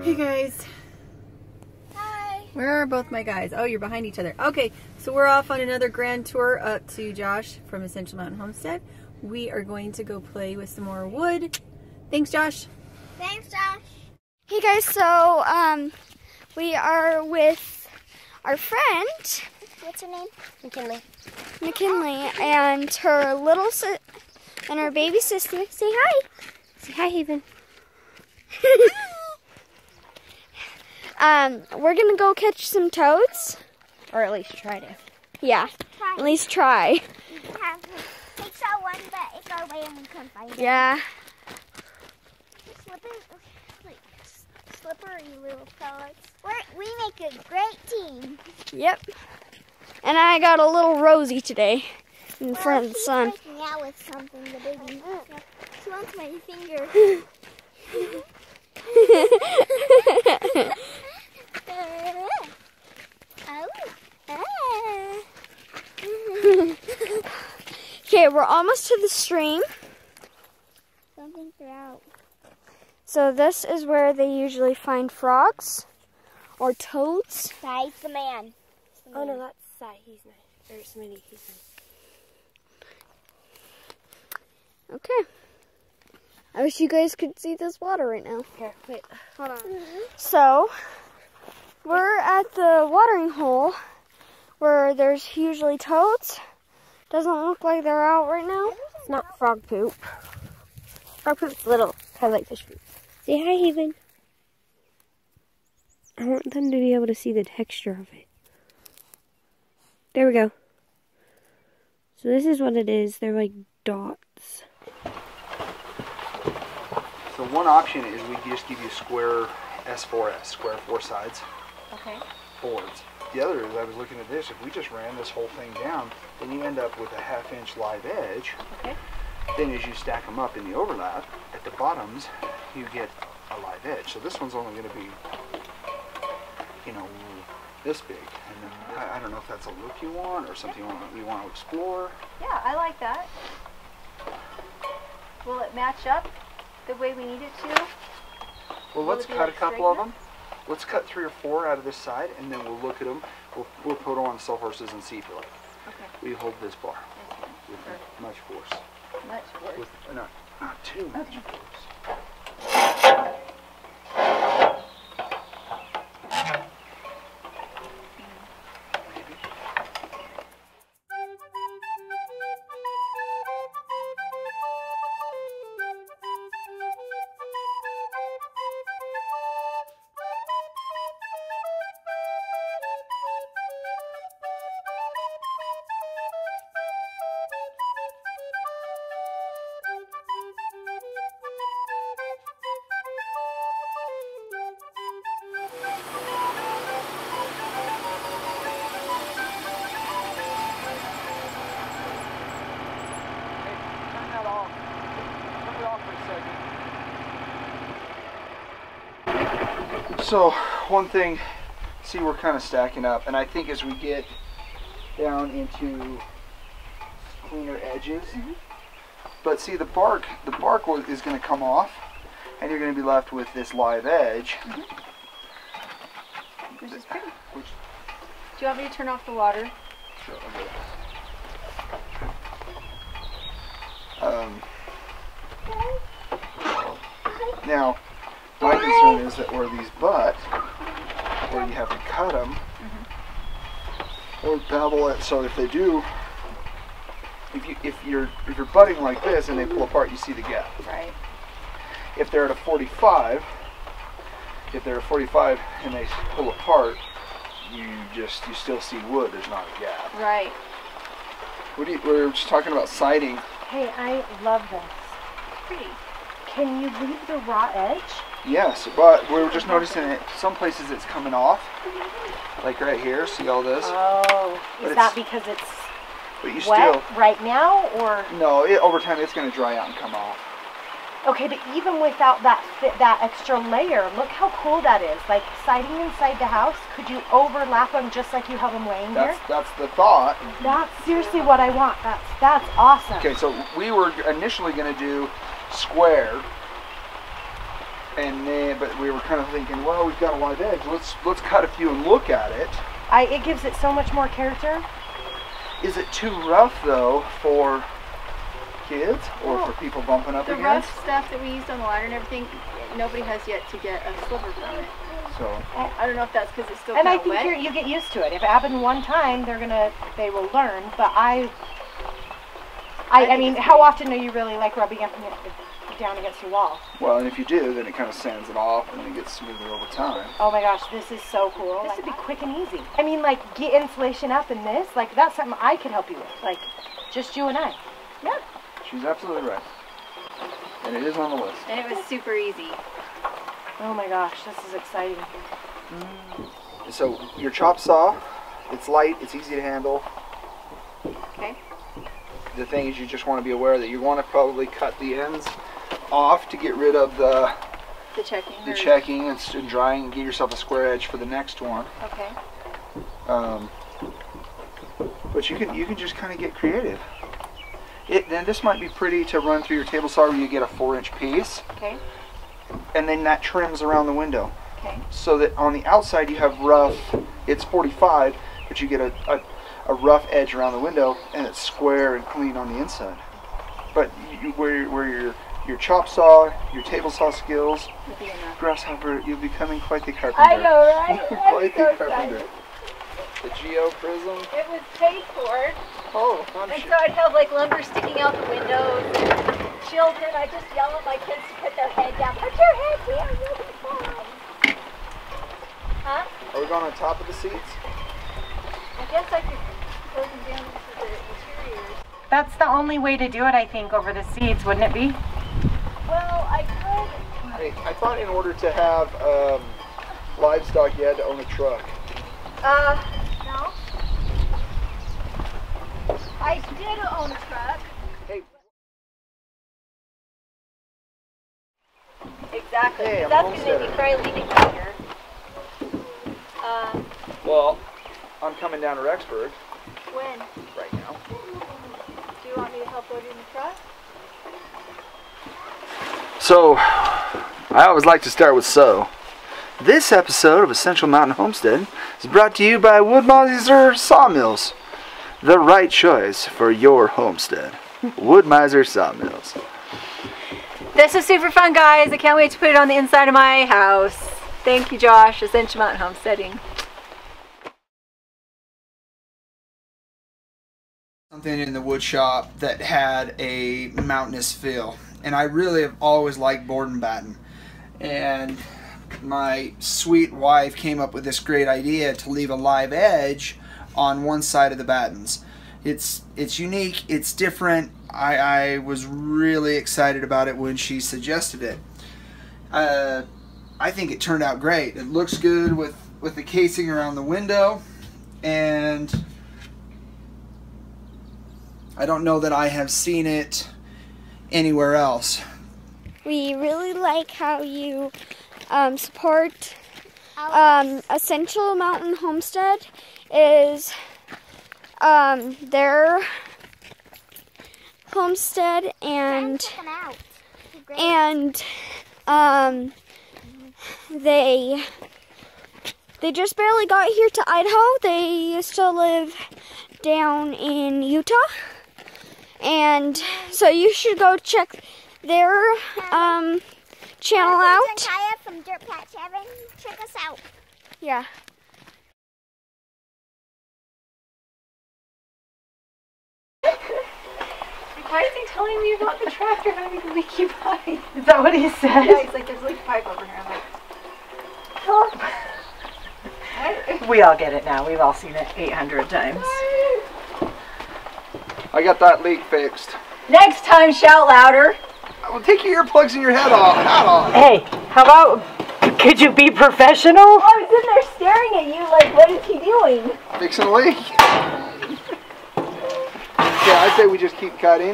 Hey guys. Hi. Where are both my guys? Oh, you're behind each other. Okay, so we're off on another grand tour up to Josh from Essential Mountain Homestead. We are going to go play with some more wood. Thanks, Josh. Thanks, Josh. Hey guys, so we are with our friend. What's her name? McKinley, and her little and her baby sister. Say hi. Say hi, Haven. We're gonna go catch some toads. Or at least try to. Yeah, at least try. Take that one, but it's our way and we couldn't find it. Yeah. Slippery little fellas. We make a great team. Yep. And I got a little Rosie today in front of the sun. She's working out with something, the baby. She wants my finger. Okay, we're almost to the stream. Something throughout. So this is where they usually find frogs or toads. He's the man. Oh no, that's Sai. He's nice. Or Smitty. He's nice. Okay. I wish you guys could see this water right now. Here, wait. Hold on. So, we're at the watering hole where there's usually toads. Doesn't look like they're out right now. It's not frog poop. Frog poop's little, kind of like fish poop. Say hi, Haven. I want them to be able to see the texture of it. There we go. So this is what it is. They're like dots. So one option is we just give you square S4S, square four sides boards. The other is I was looking at this, if we just ran this whole thing down, then you end up with a 1/2 inch live edge. Okay. Then as you stack them up in the overlap, at the bottoms, you get a live edge. So this one's only going to be, you know, this big. And then I don't know if that's a look you want or something you want to explore. Yeah, I like that. Will it match up the way we need it to? Well, let's cut a couple of them. Let's cut 3 or 4 out of this side, and then we'll look at them. We'll put them on sawhorses and see if you like. Okay. We hold this bar with much force. Much worse. With not too much force. So one thing, see, we're kind of stacking up, and I think as we get down into cleaner edges, but see the bark is going to come off, and you're going to be left with this live edge. Which is pretty. Do you want me to turn off the water? Sure, now, my concern is that where these butt, where you have to cut them, or bevel it, so if they do, if you're butting like this and they pull apart, you see the gap. Right. If they're at a 45, and they pull apart, you still see wood. There's not a gap. Right. We're just talking about siding. Hey, I love this. Pretty. Can you leave the raw edge? Yes, but we were just noticing that some places it's coming off, like right here. See all this? Oh, is that because it's but you wet right now, or? No, over time it's going to dry out and come off. Okay, but even without that extra layer, look how cool that is. Like siding inside the house, could you overlap them just like you have them laying here? That's the thought. That's seriously what I want. That's awesome. Okay, so we were initially going to do square And then, but we were kind of thinking, well, we've got a live edge. Let's cut a few and look at it. It gives it so much more character. Is it too rough though for kids or for people bumping up The against? rough stuff that we used on the ladder and everything, nobody has yet to get a sliver from it. So I don't know if that's because it's still And I kind of think wet. you get used to it. If it happened one time, they will learn. But I mean, how often are you really like rubbing it down against your wall? well, and if you do, then it kind of sands it off and it gets smoother over time. Oh my gosh, this is so cool. This would be quick and easy. I mean, like, get insulation up in this. Like, that's something I could help you with. Like, just you and I. Yeah, she's absolutely right. And it is on the list. And it was super easy. Oh my gosh, this is exciting. So your chop saw, it's light, it's easy to handle. Okay. The thing is, you just want to be aware that you want to probably cut the ends off to get rid of the checking and drying and get yourself a square edge for the next one. Okay. But you can just kind of get creative. Then this might be pretty to run through your table saw where you get a 4-inch piece. Okay. And then that trims around the window. Okay. So that on the outside you have rough, it's 45, but you get a rough edge around the window and it's square and clean on the inside. But where your chop saw, your table saw skills, grasshopper, you're becoming quite the carpenter. I know, right? Quite the carpenter. The Geo Prism. It was paid for. Oh, I'm And sure. so I'd have like lumber sticking out the windows and children, I just yell at my kids to put their head down. Put your head down, you'll be fine. Huh? Are we going on top of the seats? I guess I could put them down into the interiors. That's the only way to do it, I think, over the seats, wouldn't it be? Well, I could. I thought in order to have livestock you had to own a truck. No. I did own a truck. Hey. Exactly. Hey, I'm That's a going to make me homesteader. cry leaving here. Well, I'm coming down to Rexburg When? right now. Do you want me to help load in the truck? So, I always like to start with so. This episode of Essential Mountain Homestead is brought to you by Wood-Mizer Sawmills. The right choice for your homestead. Wood-Mizer Sawmills. This is super fun, guys. I can't wait to put it on the inside of my house. Thank you, Josh. Essential Mountain Homesteading. Something in the wood shop that had a mountainous feel. And I really have always liked board and batten. And my sweet wife came up with this great idea to leave a live edge on one side of the battens. It's unique, it's different. I was really excited about it when she suggested it. I think it turned out great. It looks good with the casing around the window, and I don't know that I have seen it anywhere else. We really like how you support Essential Mountain Homestead. Is their homestead, and they just barely got here to Idaho. They used to live down in Utah, and so you should go check their channel out. Kaya from Dirtpatcheaven. Check us out. Yeah. Why is he telling me about the tractor having a leaky pipe? Is that what he said? Yeah, he's like, there's a leaky pipe over here. I'm like, oh. We all get it now. We've all seen it 800 times. I got that leak fixed. Next time, shout louder. Well, take your earplugs and your hat off. Hey, how about, could you be professional? I was in there staring at you like, what is he doing? Fixing a leak. Yeah, I say we just keep cutting.